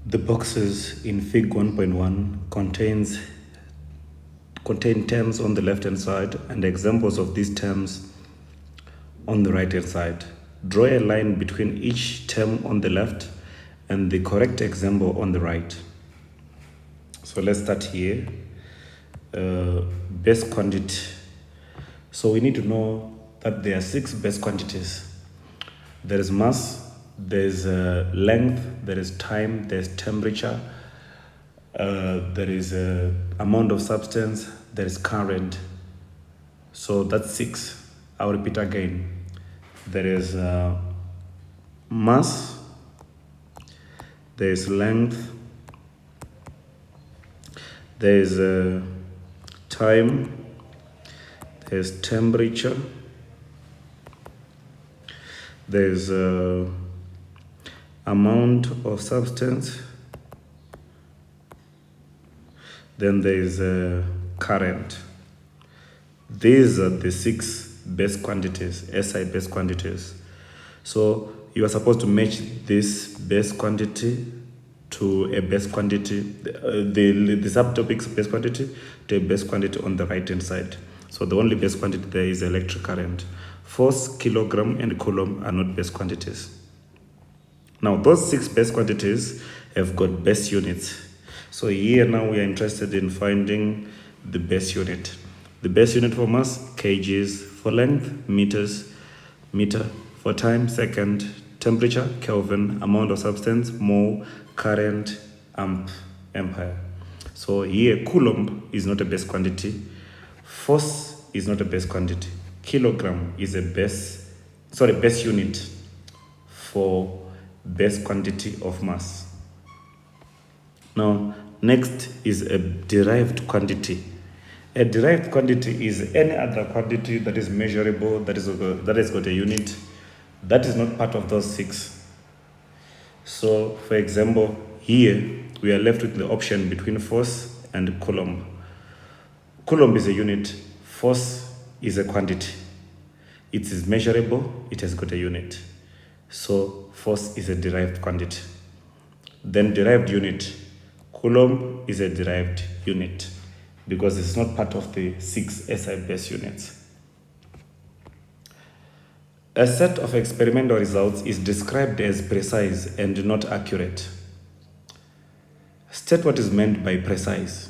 The boxes in Fig 1.1 contain terms on the left-hand side and examples of these terms on the right-hand side. Draw a line between each term on the left and the correct example on the right. So let's start here. Base quantity. So we need to know that there are 6 base quantities. There is mass, there is length, there is time, there is temperature, there is amount of substance, there is current. So that's 6. I'll repeat again. There is mass, there is length, there is time, there is temperature, there is amount of substance, then there is current. These are the 6 base quantities, SI base quantities. So you are supposed to match this base quantity to a base quantity, the subtopic's base quantity to a base quantity on the right hand side. So the only base quantity there is electric current. Force, kilogram, and coulomb are not base quantities. Now those 6 base quantities have got base units. So here now we are interested in finding the base unit. The base unit for mass, kgs; for length, meters; meter; for time, second; temperature, Kelvin; amount of substance, mole; current, amp, ampere. So here coulomb is not a base quantity, force is not a base quantity, kilogram is a base unit for base quantity of mass. Now next is a derived quantity. A derived quantity is any other quantity that is measurable, that has got a unit, that is not part of those 6. So for example, here we are left with the option between force and coulomb. Coulomb is a unit, force is a quantity. It is measurable, it has got a unit. So force is a derived quantity. Then derived unit, coulomb is a derived unit because it's not part of the 6 SI base units. A set of experimental results is described as precise and not accurate. State what is meant by precise.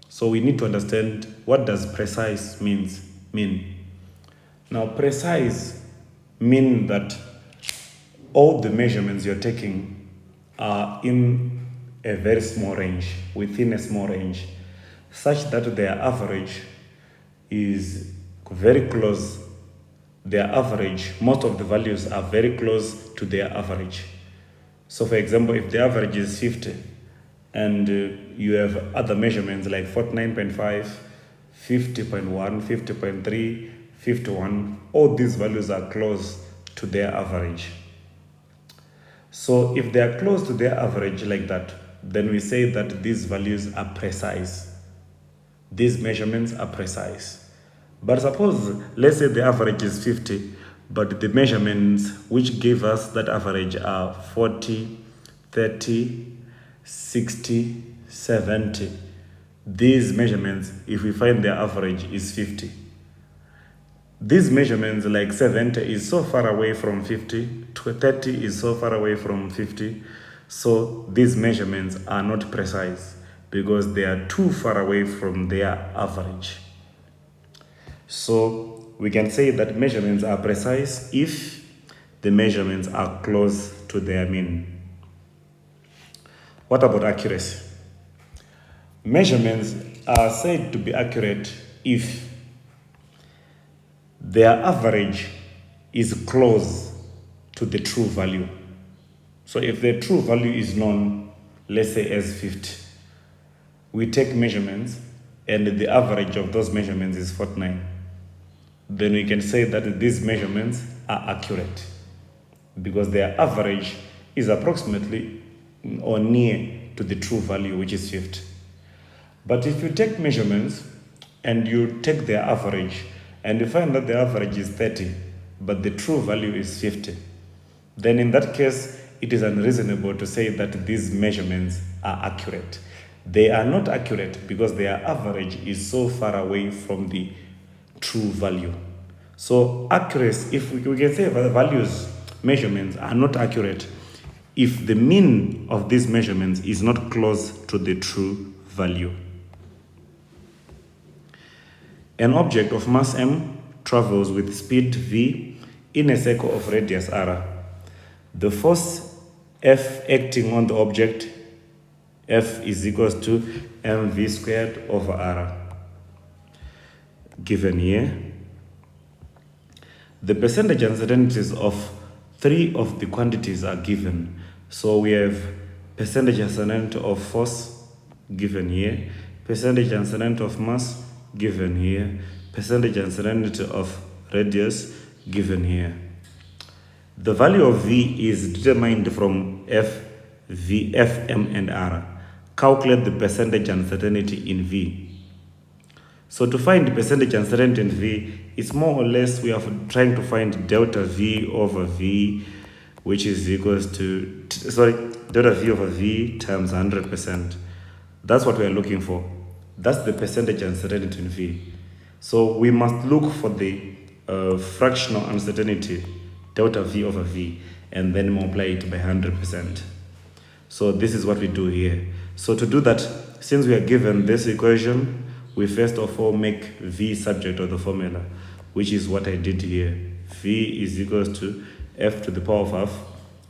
So we need to understand what does precise mean. Now precise mean that all the measurements you're taking are in a very small range, within a small range, such that their average is very close. Their average, most of the values are very close to their average. So for example, if the average is 50 and you have other measurements like 49.5, 50.1, 50.3, 51, all these values are close to their average. So if they are close to their average like that, then we say that these values are precise. These measurements are precise. But suppose, let's say the average is 50, but the measurements which give us that average are 40, 30, 60, 70. These measurements, if we find their average is 50. These measurements like 70 is so far away from 50, 30 is so far away from 50. So these measurements are not precise because they are too far away from their average. So we can say that measurements are precise if the measurements are close to their mean. What about accuracy? Measurements are said to be accurate if their average is close to the true value. So if the true value is known, let's say as 50, we take measurements and the average of those measurements is 49. Then we can say that these measurements are accurate because their average is approximately or near to the true value, which is 50. But if you take measurements and you take their average and you find that the average is 30, but the true value is 50, then in that case, it is unreasonable to say that these measurements are accurate. They are not accurate because their average is so far away from the true value. So accuracy, if we can say the values, measurements are not accurate if the mean of these measurements is not close to the true value. An object of mass m travels with speed v in a circle of radius r. The force F acting on the object F is equals to mv squared over r, given here. The percentage uncertainties of three of the quantities are given. So we have percentage uncertainty of force given here, percentage uncertainty of mass given here, percentage uncertainty of radius given here. The value of V is determined from F, V, F, M, and R. Calculate the percentage uncertainty in V. So to find the percentage uncertainty in V, it's more or less we are trying to find delta V over V, which is equals to, delta V over V times 100%. That's what we are looking for. That's the percentage uncertainty in V. So we must look for the fractional uncertainty, delta V over V, and then multiply it by 100%. So this is what we do here. So to do that, since we are given this equation, we first of all make V subject of the formula, which is what I did here. V is equals to F to the power of half,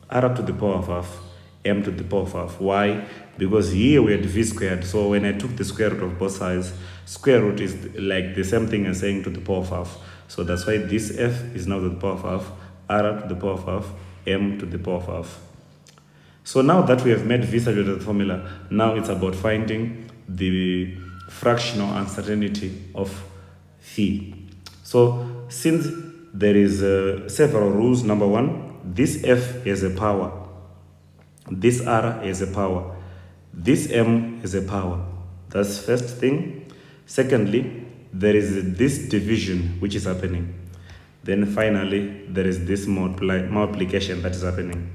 R to the power of half, M to the power of half. Why? Because here we had V squared. So when I took the square root of both sides, square root is like the same thing as saying to the power of half. So that's why this F is now to the power of half, R to the power of half, M to the power of half. So now that we have made V subject of the formula, now it's about finding the fractional uncertainty of V. So since there is several rules, number one, this F has a power, this R has a power, this M has a power. That's first thing. Secondly, there is this division which is happening. Then finally, there is this multiplication that is happening,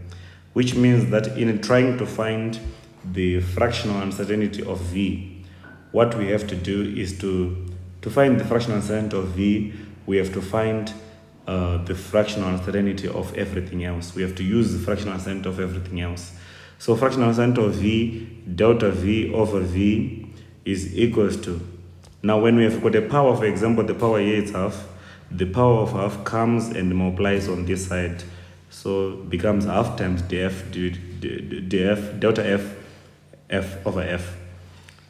which means that in trying to find the fractional uncertainty of V, what we have to do is to find the fractional uncertainty of V, we have to find the fractional uncertainty of everything else. We have to use the fractional uncertainty of everything else. So fractional uncertainty of V, delta V over V is equals to, now when we have got a power, for example, the power here is half, the power of half comes and multiplies on this side. So it becomes half times df, delta F, F over F.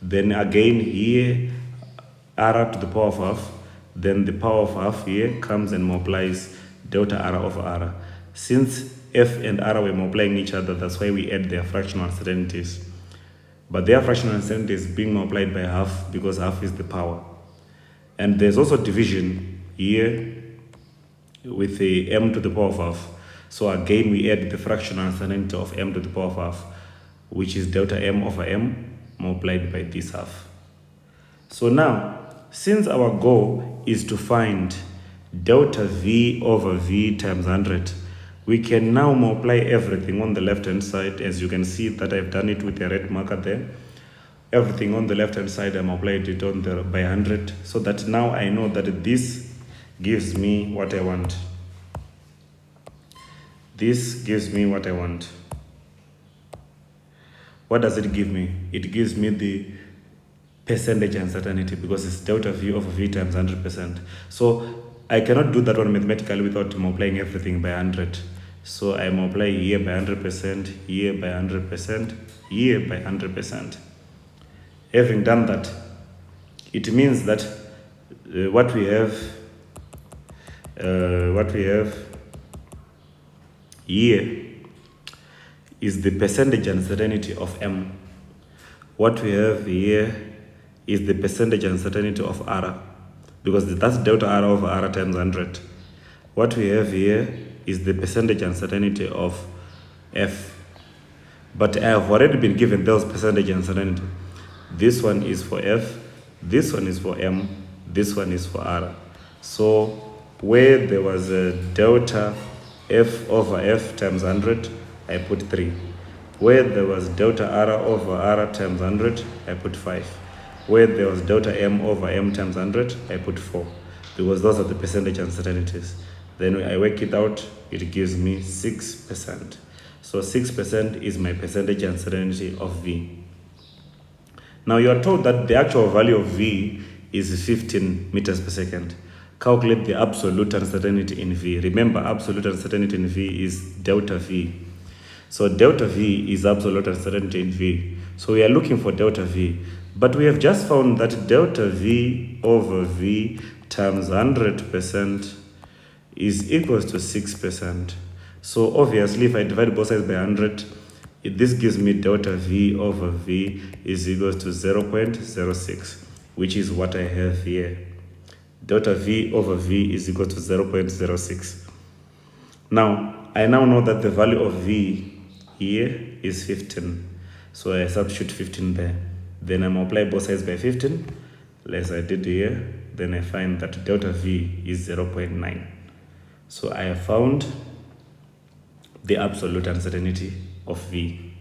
Then again here, R to the power of half, then the power of half here comes and multiplies delta R over R. Since F and R were multiplying each other, that's why we add their fractional uncertainties. But their fractional uncertainty is being multiplied by half because half is the power. And there's also division here with the M to the power of half. So again, we add the fractional uncertainty of M to the power of half, which is delta M over M multiplied by this half. So now, since our goal is to find delta V over V times 100, we can now multiply everything on the left-hand side. As you can see that I've done it with a red marker there. Everything on the left-hand side, I multiplied it on the by 100, so that now I know that this gives me what I want. This gives me what I want. What does it give me? It gives me the percentage uncertainty because it's delta V over V times 100%. So I cannot do that one mathematically without multiplying everything by 100. So I multiply here by 100%, here by 100%, here by 100%. Having done that, it means that what we have here is the percentage uncertainty of M. What we have here is the percentage uncertainty of R, because that's delta R over R times 100. What we have here is the percentage uncertainty of F. But I have already been given those percentage uncertainty. This one is for F, this one is for M, this one is for R. So where there was a delta F over F times 100, I put 3. Where there was delta R over R times 100, I put 5. Where there was delta M over M times 100, I put 4. Because those are the percentage uncertainties. Then I work it out, it gives me 6%. So 6% is my percentage uncertainty of V. Now you are told that the actual value of V is 15 meters per second. Calculate the absolute uncertainty in V. Remember, absolute uncertainty in V is delta V. So delta V is absolute uncertainty in V. So we are looking for delta V. But we have just found that delta V over V times 100% is equals to 6%. So obviously, if I divide both sides by 100, this gives me delta V over V is equals to 0.06, which is what I have here. Delta V over V is equal to 0.06. Now, I now know that the value of V here is 15. So I substitute 15 there. Then I multiply both sides by 15, as I did here. Then I find that delta V is 0.9. So I have found the absolute uncertainty of V.